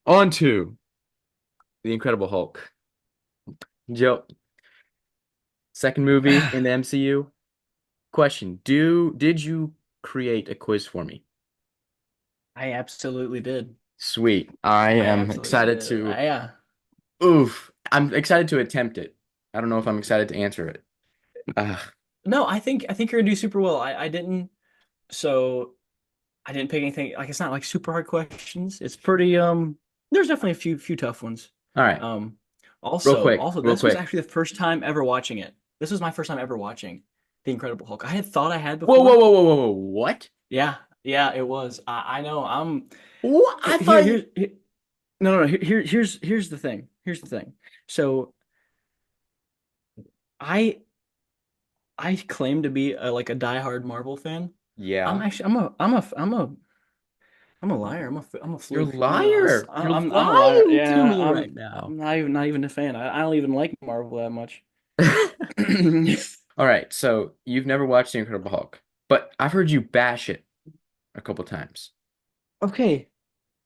On to the Incredible Hulk. Joe, second movie in the MCU. Question: did you create a quiz for me? I absolutely did. Sweet. I I am absolutely excited did. to. Yeah. Oof. I'm excited to attempt it. I don't know if I'm excited to answer it. Ugh. No, I think you're gonna do super well. I didn't so I didn't pick anything like it's not like super hard questions. It's pretty there's definitely a few tough ones. All right. Um Real also quick. also Real this was quick. actually the first time ever watching it. This was my first time ever watching The Incredible Hulk. I had thought I had Whoa, whoa, before. whoa, whoa, whoa, whoa. What? Yeah, yeah, it was. I know. What? I Here thought you. here's here, no no no here's the thing. Here's the thing. So I I claim to be like a diehard Marvel fan. I'm Yeah. actually I'm a liar. I'm a You're a fluke. I'm gonna be honest. liar. You're I'm a liar. lying to Yeah, me right now. I'm not even a fan. I don't even like Marvel that much. All right. So you've never watched The Incredible Hulk, but I've heard you bash it a couple times. Okay.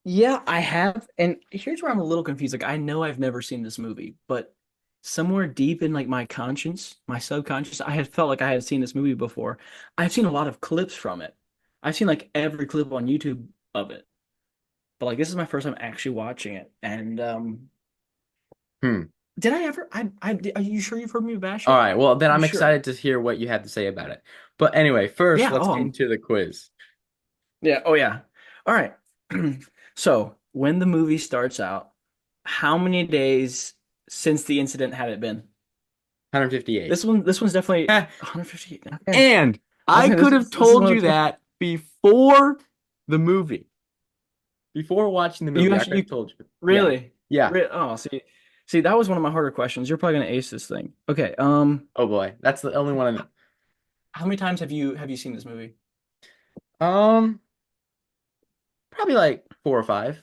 Yeah, I have. And here's where I'm a little confused. Like I know I've never seen this movie, but somewhere deep in like my conscience, my subconscious, I had felt like I had seen this movie before. I've seen a lot of clips from it. I've seen like every clip on YouTube of it. But like this is my first time actually watching it. And Hmm. did I ever are you sure you've heard me bash All it? right. Well, then You I'm sure? excited to hear what you had to say about it. But anyway, first, Yeah, let's get into the quiz. yeah, oh yeah. All right. So, when the movie starts out, how many days since the incident had it been? 158. This one's definitely Eh, 150. Okay. and I was I saying could have this is told one you of the that before the movie. Before watching the you movie, I actually could have you told you. Yeah. really Yeah. oh see that was one of my harder questions. You're probably gonna ace this thing. Okay. Oh boy. That's the only one. How many times have you seen this movie? Um, Probably like four or five.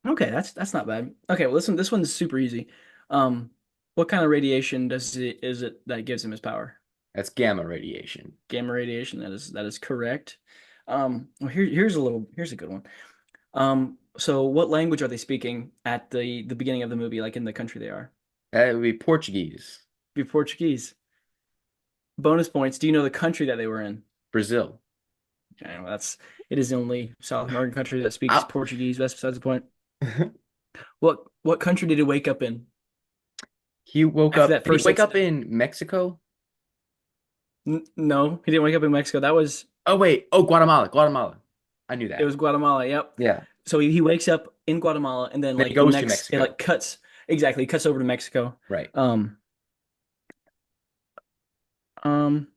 Okay, that's not bad. Okay, well this one's super easy. Um, what kind of radiation is it that gives him his power? That's gamma radiation. Gamma radiation. That is correct. Well here's a good one. So what language are they speaking at the beginning of the movie, like in the country they are? That would be Portuguese. Be Portuguese. Bonus points. Do you know the country that they were in? Brazil. Okay, well, it is the only South American country that speaks Ow. Portuguese. That's besides the point. What country did he wake up in He woke after up. that Did he first wake up incident? in Mexico? No, he didn't wake up in Mexico. That was Oh wait. Oh, Guatemala. Guatemala. I knew it that. was Guatemala. Yep. Yeah. So he wakes up in Guatemala, and then Then he like the goes to next it Mexico. like cuts exactly it cuts over to Mexico. Right. Um um.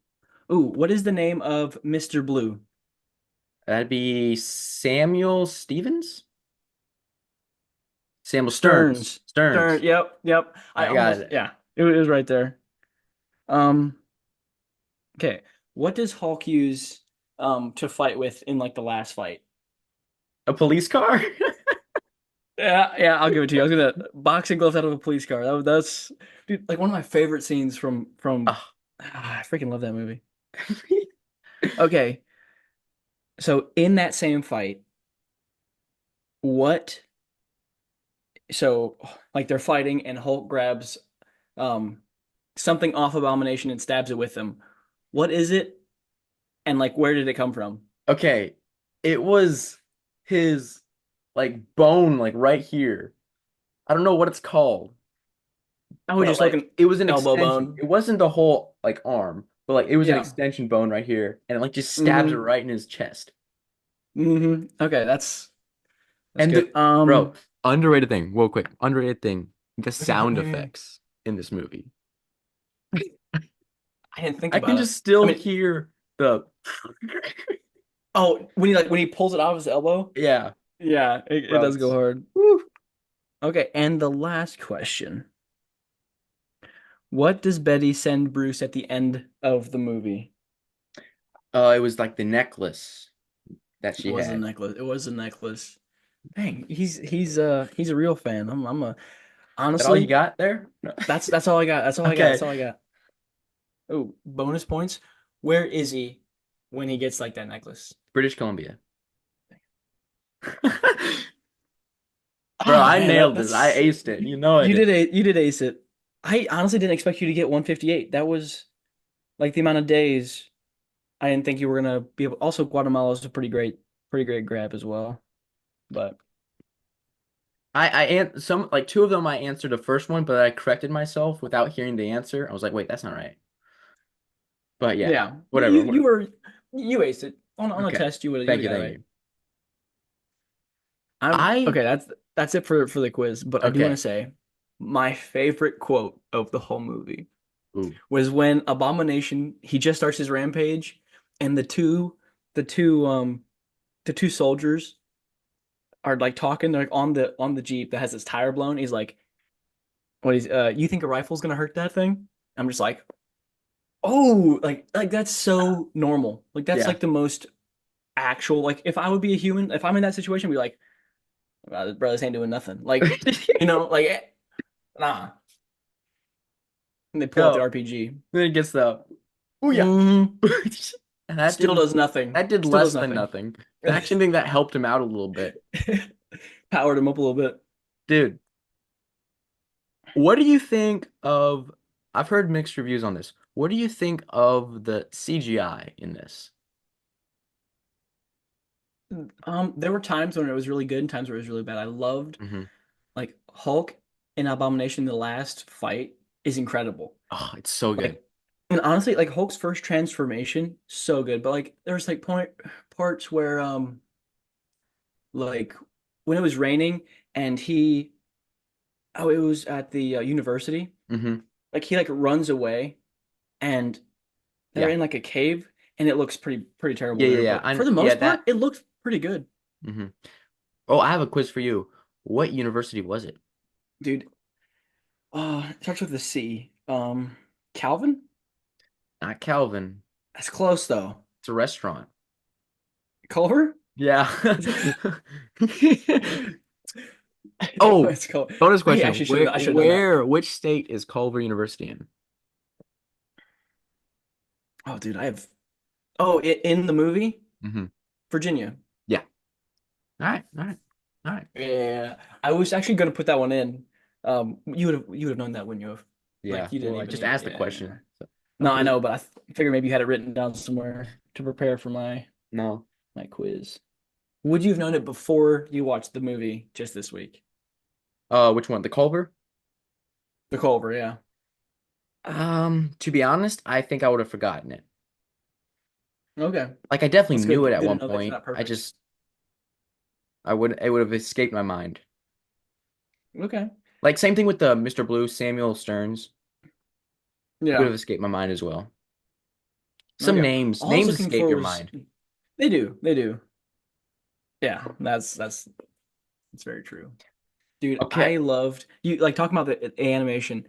Ooh, what is the name of Mr. Blue? That'd be Samuel Stevens? Samuel Stearns. Stearns. Stearns. Stern. Yep. Yep. I I got almost it. yeah. It was right there. Um. Okay. What does Hulk use to fight with in like the last fight? A police car? Yeah, yeah, I'll give it to you. I was gonna boxing gloves out of a police car. That's dude, like one of my favorite scenes from Oh. I freaking love that movie. Okay, so in that same fight, what so like they're fighting and Hulk grabs um something off Abomination and stabs it with him. What is it and like where did it come from? Okay. It was his like bone like right here. I don't know what it's called, I was but just like looking it was an elbow extension. bone. It wasn't the whole like arm, but like it was an Yeah. extension bone right here and it like just stabs it Mm-hmm. right in his chest. Okay, that's And good. bro, underrated thing, real quick, underrated thing, the Okay, hit sound me. Hit me. effects in this movie. I didn't think I can about it. just I still mean, hear the oh, when he pulls it out of his elbow. yeah, Yeah, it bro. does go hard. Woo. Okay, and the last question. What does Betty send Bruce at the end of the movie? It was like the necklace that It she was a had. necklace. It was a necklace. Dang, he's a real fan. I'm a That all you honestly, got there? No. that's all I got. That's all I got. That's Okay. all I got. Oh, bonus points. Where is he when he gets like that necklace? British Columbia. Bro, Oh I man, nailed this. I that's aced it. You know I did. you did ace it. I honestly didn't expect you to get 158. That was like the amount of days I didn't think you were gonna be able. Also, Guatemala is a pretty great grab as well. But Some like two of them I answered the first one, but I corrected myself without hearing the answer. I was like, wait, that's not right. But yeah, yeah, whatever, you whatever. were you aced it on a Okay. test. You would Thank have you, got it thank right. you. I'm I okay. That's it for the quiz. But I do want to okay. say my favorite quote of the whole movie Ooh. was when Abomination he just starts his rampage, and the two the two soldiers are like talking. They're like on the Jeep that has its tire blown. He's like, "What is you think a rifle's gonna hurt that thing?" I'm just like, "Oh, like that's so normal. Like that's Yeah. like the most actual. Like if I would be a human, if I'm in that situation, I'd be like, bro, this ain't doing nothing. Like, like nah." And they pull out the Yo, RPG. then it gets the oh yeah. Hmm. And that Still did does nothing. that did Still does less than nothing. nothing. I actually think that helped him out a little bit. Powered him up a little bit. Dude, what do you think of I've heard mixed reviews on this. What do you think of the CGI in this? There were times when it was really good and times where it was really bad. I loved Hmm. like Hulk and Abomination. The last fight is incredible. Oh, it's so good. Like, and honestly, like Hulk's first transformation, so good. But like, there's like parts where like when it was raining and oh, it was at the university. Hmm. Like he like runs away and they're Yeah. in like a cave and it looks pretty Yeah, terrible yeah, there. yeah. But for the Yeah, most part, that. it looks pretty good, Hmm. Oh, I have a quiz for you. What university was it? dude. It starts with a C. Calvin. Not Calvin. That's close though. It's a restaurant. Culver. Yeah. Is it? Oh, It's Culver. bonus I question. actually should have. I should have known that. Which state is Culver University in? Oh, dude, I have. Oh, in the movie, Hmm. Virginia. Yeah. All right. All right. All right. Yeah, I was actually gonna put that one in. You would have known that, wouldn't you have? Yeah. Like you didn't Well, I even just need. asked the Yeah, yeah. question. So, No, I okay. know, but figured maybe you had it written down somewhere to prepare for No. my quiz. Would you have known it before you watched the movie just this week? Which one? The Culver? The Culver, yeah. To be honest, I think I would have forgotten it. Okay, Like I definitely that's knew it good. at Good to one know that it's point. not perfect. I would it would have escaped my mind. Okay, Like same thing with the Mr. Blue, Samuel Stearns. Would yeah. have escaped my mind as well. Some Okay. names All I was names looking escape for your was mind. they do. Yeah, that's very true. Dude, Okay. I loved you like talking about the animation.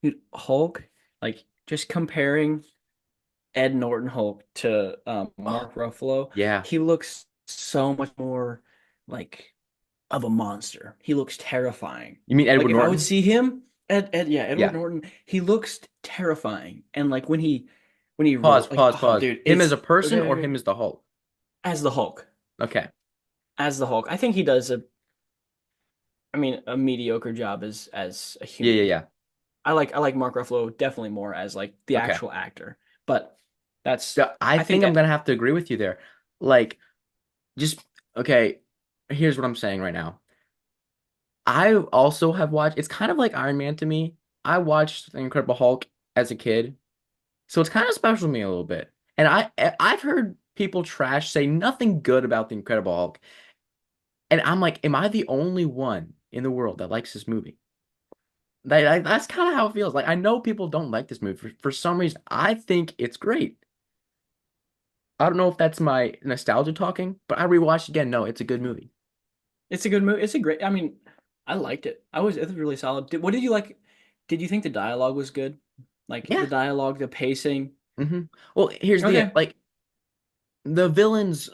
Dude, Hulk, like just comparing Ed Norton Hulk to Oh, Mark Ruffalo, yeah. he looks so much more like of a monster. He looks terrifying. You mean Like Edward if I would Norton? see him, Edward Yeah. Norton, he looks terrifying. And like when he Pause, roll like pause, oh pause. dude, Him as a it's person or okay. him as the Hulk? As the Hulk. Okay. As the Hulk. I think he does a mediocre job as a Yeah, yeah, human. yeah. I like Mark Ruffalo definitely more as like the Okay. actual actor. But that's So I I think think I'm gonna have to agree with you there. Like, just okay, here's what I'm saying right now. I also have watched, it's kind of like Iron Man to me. I watched The Incredible Hulk as a kid, so it's kind of special to me a little bit. And I've heard people trash say nothing good about The Incredible Hulk. And I'm like, am I the only one in the world that likes this movie? That's kind of how it feels. Like I know people don't like this movie for some reason. I think it's great. I don't know if that's my nostalgia talking, but I rewatched again. No, it's a good movie. it's a good movie. It's a great I liked it. It was really solid. What did you like? Did you think the dialogue was good? Like Yeah. the dialogue, the pacing? Well, here's the Okay. like the villain's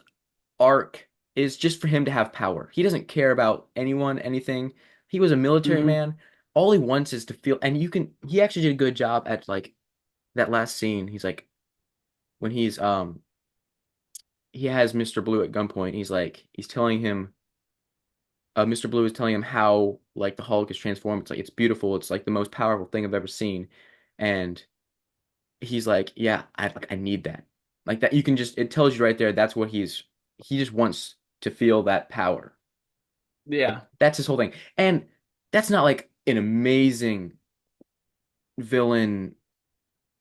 arc is just for him to have power. He doesn't care about anyone, anything. He was a military Mm-hmm. man. All he wants is to feel, and you can, he actually did a good job at like that last scene. He's like, when he has Mr. Blue at gunpoint, he's like, he's telling him. Mr. Blue is telling him how like the Hulk is transformed. It's like it's beautiful. It's like the most powerful thing I've ever seen. And he's like, yeah, I need that. Like that you can just it tells you right there that's what he just wants to feel that power. Like Yeah. that's his whole thing. And that's not like an amazing villain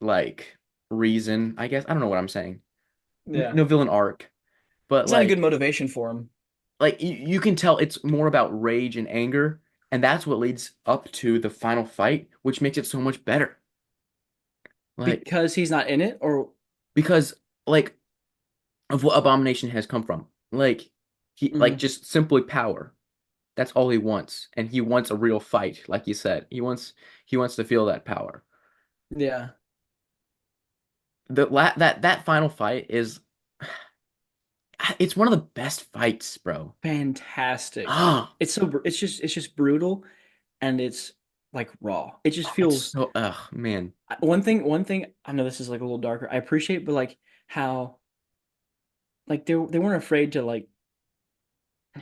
like reason, I guess. I don't know what I'm saying. Yeah. No villain arc, but It's not a good motivation for him like you can tell it's more about rage and anger, and that's what leads up to the final fight, which makes it so much better. Like because he's not in it, or because like of what Abomination has come from. Like he like Mhm. just simply power. That's all he wants, and he wants a real fight, like you said. He wants to feel that power. Yeah. That final fight is it's one of the best fights, bro. Fantastic. Ah, It's just brutal and it's like raw. It just it's feels so man. one thing I know this is like a little darker. I appreciate but like how like they weren't afraid to like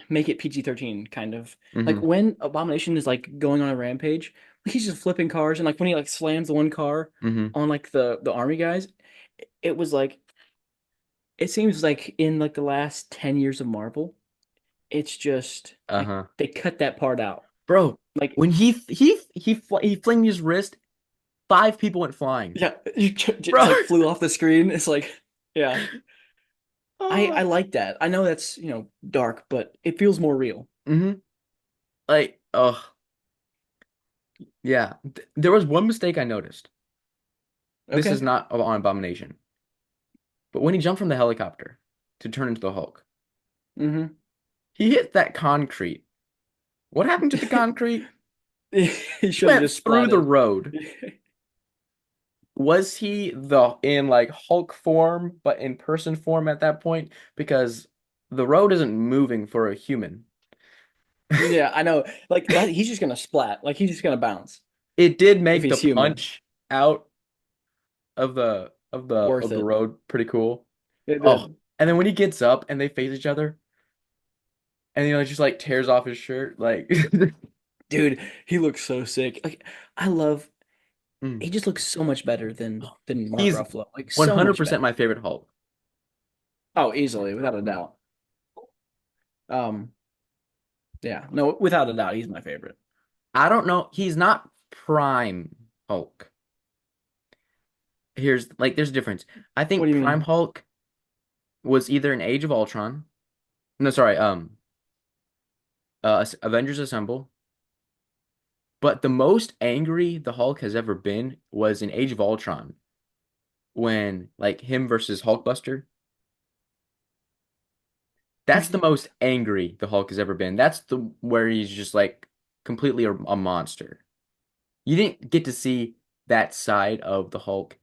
make it PG-13 kind of. Like Hmm. when Abomination is like going on a rampage, like, he's just flipping cars and like when he like slams the one car Hmm. on like the army guys, it was like it seems like in like the last 10 years of Marvel, it's just like Uh-huh. they cut that part out. Bro, Like when he flinged his wrist, five people went flying. yeah, you just Bro. like flew off the screen. It's like yeah. I Oh. like that. I know that's, dark, but it feels more real. Hmm. Like, oh, yeah. There was one mistake I noticed. This is Okay. not on Abomination. But when he jumped from the helicopter to turn into the Hulk, Mm-hmm. he hit that concrete. What happened to the concrete? He He should have went just through the splatted. road. Was he the in like Hulk form, but in person form at that point? Because the road isn't moving for a human. Yeah, I know. Like that, he's just gonna splat. Like he's just gonna bounce It did if make the he's human. punch out of the Worth it. road pretty cool. It Oh, did. and then when he gets up and they face each other, and just like tears off his shirt, like Dude, he looks so sick. Like I love Mm. he just looks so much better than Mark He's Ruffalo. Like so much 100% better. my favorite Hulk. Oh, easily, without a doubt. Um, yeah, no, without a doubt, he's my favorite. I don't know. He's not prime Hulk. There's a difference. I What think do you prime mean? Hulk was either in Age of Ultron. No, sorry, Avengers Assemble. But the most angry the Hulk has ever been was in Age of Ultron when like him versus Hulkbuster. That's the most angry the Hulk has ever been. That's the where he's just like completely a monster. You didn't get to see that side of the Hulk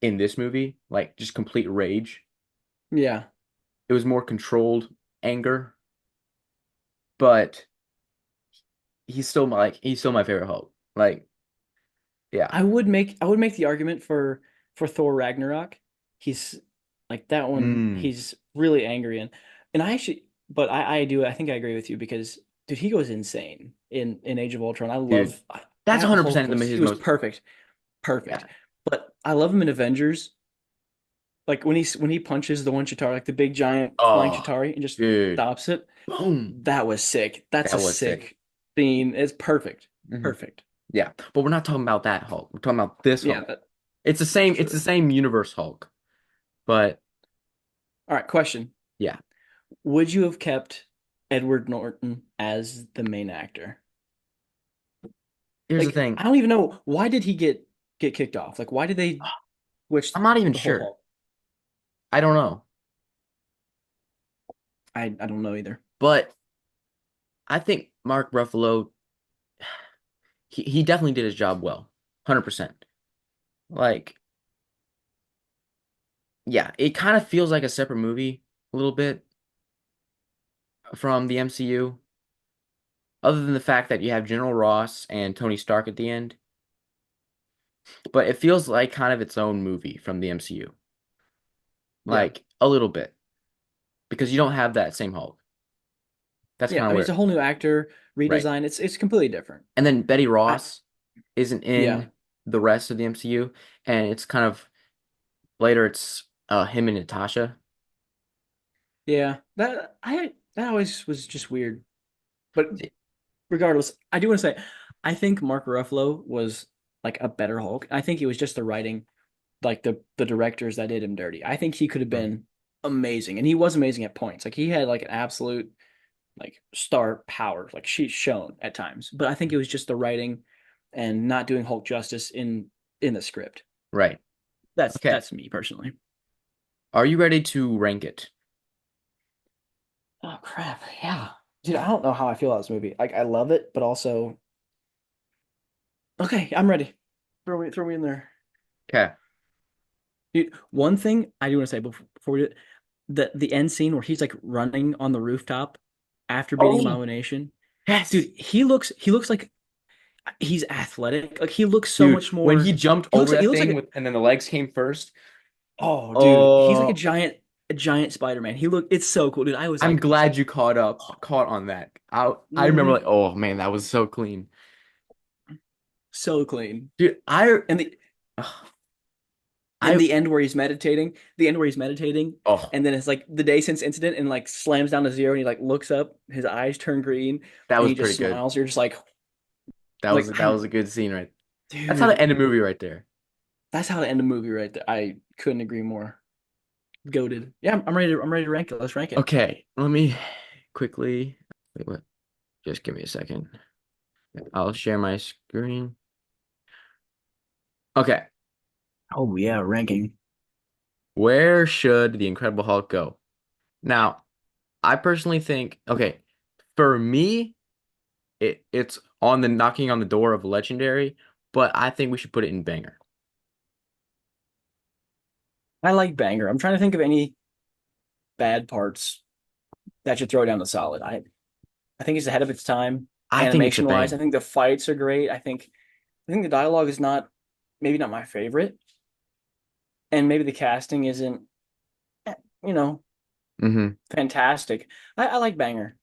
in this movie, like just complete rage. Yeah. It was more controlled anger, but he's still my favorite Hulk. Like, yeah. I would make the argument for Thor Ragnarok. He's like that one, Mm, he's really angry and I actually but I think I agree with you because dude, he goes insane in Age of Ultron. dude, that's That Hulk 100% was his he was most. perfect. Perfect. Yeah. But I love him in Avengers. Like when he punches the one Chitauri, like the big giant flying Oh, Chitauri and just dude. stops it. Boom. That was sick. That's a That was sick. sick scene. It's perfect. Hmm. Perfect. Yeah, but we're not talking about that Hulk. We're talking about this Yeah, Hulk. It's the same. It's the sure. same universe Hulk, but All right, question. yeah. Would you have kept Edward Norton as the main actor? Here's the Like, thing. I don't even know why did he get kicked off? Like, why did they switch I'm not even the whole sure. Hulk? I don't know, I don't know either. but I think Mark Ruffalo he definitely did his job well, 100%. Like, yeah, it kind of feels like a separate movie a little bit from the MCU, other than the fact that you have General Ross and Tony Stark at the end. But it feels like kind of its own movie from the MCU, Yeah. like a little bit, because you don't have that same Hulk. That's Yeah, kind I of mean it's where, a whole new actor, right. redesign. It's completely different. And then Betty I Ross isn't yeah. in the rest of the MCU, and it's kind of later it's him and Natasha. Yeah. That always was just weird. But regardless, I do want to say I think Mark Ruffalo was like a better Hulk. I think it was just the writing, like the directors that did him dirty. I think he could have Mm. been amazing, and he was amazing at points. Like he had like an absolute like star power, like she's shown at times. But I think it was just the writing and not doing Hulk justice in the script. Right. That's Okay. that's me personally. Are you ready to rank it? Oh crap. Yeah. Dude, I don't know how I feel about this movie. Like I love it, but also okay, I'm ready. Throw me in there. Okay. Dude, one thing I do want to say before we do it, the end scene where he's like running on the rooftop after beating Oh, Abomination. yes. Dude, he looks like he's athletic. Like he looks so Dude, much when more he jumped he looks over like he that looks like thing a, with and then the legs came first. oh dude, he's like Oh, a giant Spider-Man. It's so cool, dude. I was I'm like, glad you oh, caught on that. I remember like, mhm, oh man, that was so clean. so clean. Dude, And the ugh, in I the end where he's meditating, oh, and then it's like the day since incident and like slams down to zero and he like looks up, his eyes turn green that and was he pretty just good. smiles. You're just like That was a good scene, right? That's how to dude, end a movie right there. that's how to end a movie right there. I couldn't agree more. Goated. Yeah, I'm ready to rank it. Let's rank it. Okay, let me quickly wait, what? Just give me a second. I'll share my screen. Okay, Oh yeah, ranking. where should the Incredible Hulk go? Now, I personally think, okay, for me, it's on the knocking on the door of legendary, but I think we should put it in banger. I like Banger. I'm trying to think of any bad parts that should throw down the solid. I think it's ahead of its time. I think it's a Animation wise, I bang. think the fights are great. I think the dialogue is not maybe not my favorite, and maybe the casting isn't eh, you know Hmm. fantastic. I like Banger.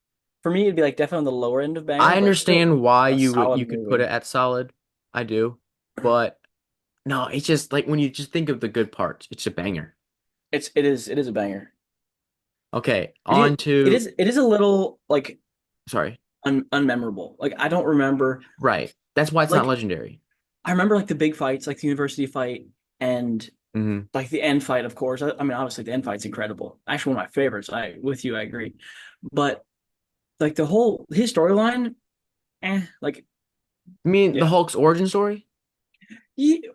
For me, it'd be like definitely on the lower end of Banger, I but still understand why a you solid could put it movie. at solid. I do, but no, it's just like when you just think of the good parts, it's a banger. It is a banger. Okay, It is on it to is it is a little like sorry. unmemorable. Like I don't remember Right. That's why it's not like legendary. I remember like the big fights, like the university fight and Hmm. like the end fight, of course. I mean, obviously the end fight's incredible. Actually, one of my favorites. I agree. But like the whole his storyline, like I mean, the yeah. Hulk's origin story. Ye-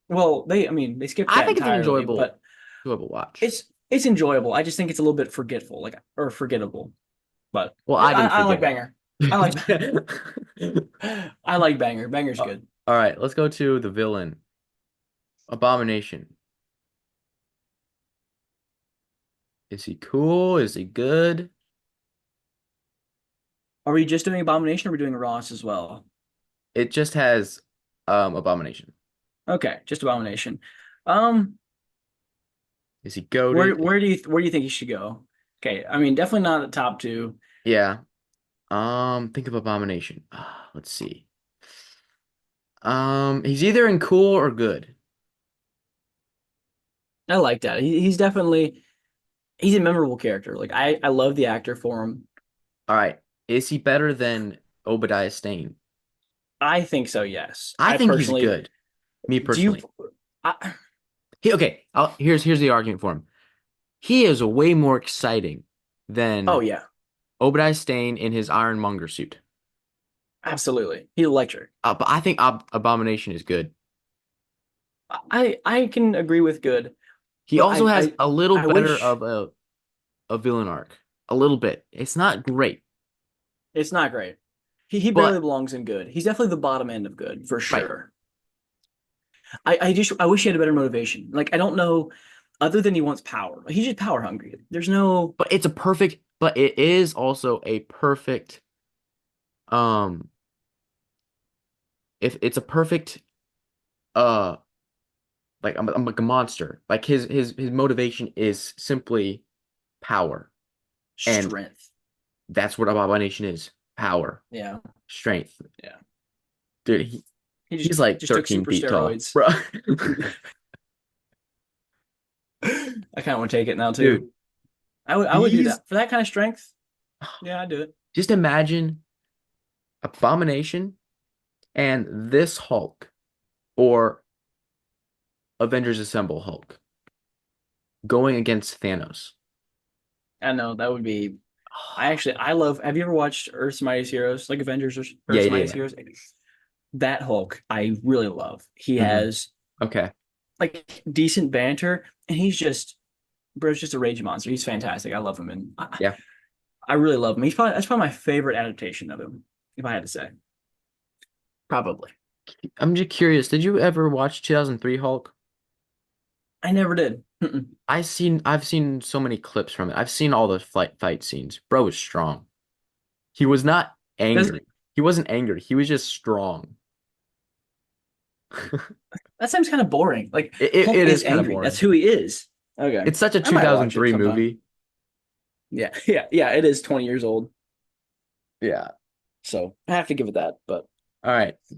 well, I mean, they skipped I that think it's an entirely, but enjoyable watch. it's enjoyable. I just think it's a little bit forgetful, like or forgettable. But Well, yeah, I didn't I forget like it. Banger. I like I like Banger. Banger's Uh, good. All right, let's go to the villain, Abomination. Is he cool? Is he good? Are we just doing Abomination or are we doing Ross as well? It just has Abomination. Okay, just Abomination. Um, Is he goaded? where do you think he should go? Okay, I mean definitely not the top two. Yeah. Think of Abomination. Let's see. He's either in cool or good. I like that. He's a memorable character. Like I love the actor for him. All right. Is he better than Obadiah Stane? I think so. Yes. I I think he's personally good. Me do. You? personally. I, Okay. Here's the argument for him. He is way more exciting oh than yeah, Obadiah Stane in his Ironmonger suit. absolutely. He's electric. But I think Abomination is good. I can agree with good, He but also has a little I better wish of a villain arc. A little bit. It's not great, it's not great. He barely but belongs in good. He's definitely the bottom end of good for right. sure. I wish he had a better motivation. Like I don't know, other than he wants power. He's just power hungry. There's no. But it is also a perfect um if it's a perfect uh I'm like a monster. Like his motivation is simply power. And Strength. That's what Abomination is. Power, Yeah, strength. yeah. Dude, He he's like just took 13 super feet tall, steroids. bro. I kind of want to take it now too. Dude, I would do he's that for that kind of strength. Yeah, I'd do it. just imagine Abomination and this Hulk or Avengers Assemble Hulk going against Thanos. I know that would be. I love. Have you ever watched Earth's Mightiest Heroes, like Avengers or Yeah, Earth's yeah, Mightiest yeah. Heroes? That Hulk I really love. He Hmm. has Okay. like decent banter, and he's just bro's just a rage monster. He's fantastic. I love him, and Yeah. I really love him. That's probably my favorite adaptation of him, if I had to say. Probably. I'm just curious, did you ever watch 2003 Hulk? I never did. Mm-mm. I've seen so many clips from it. I've seen all the fight scenes. Bro was strong. He was not Does angry. He wasn't angry. He was just strong. that seems kind of boring. Like It Hulk is is kind of angry. That's boring. who he is. Okay, It's such a I might watch it 2003 sometime. movie. Yeah, yeah, yeah. It is 20 years old, Yeah. so I have to give it that. But All right.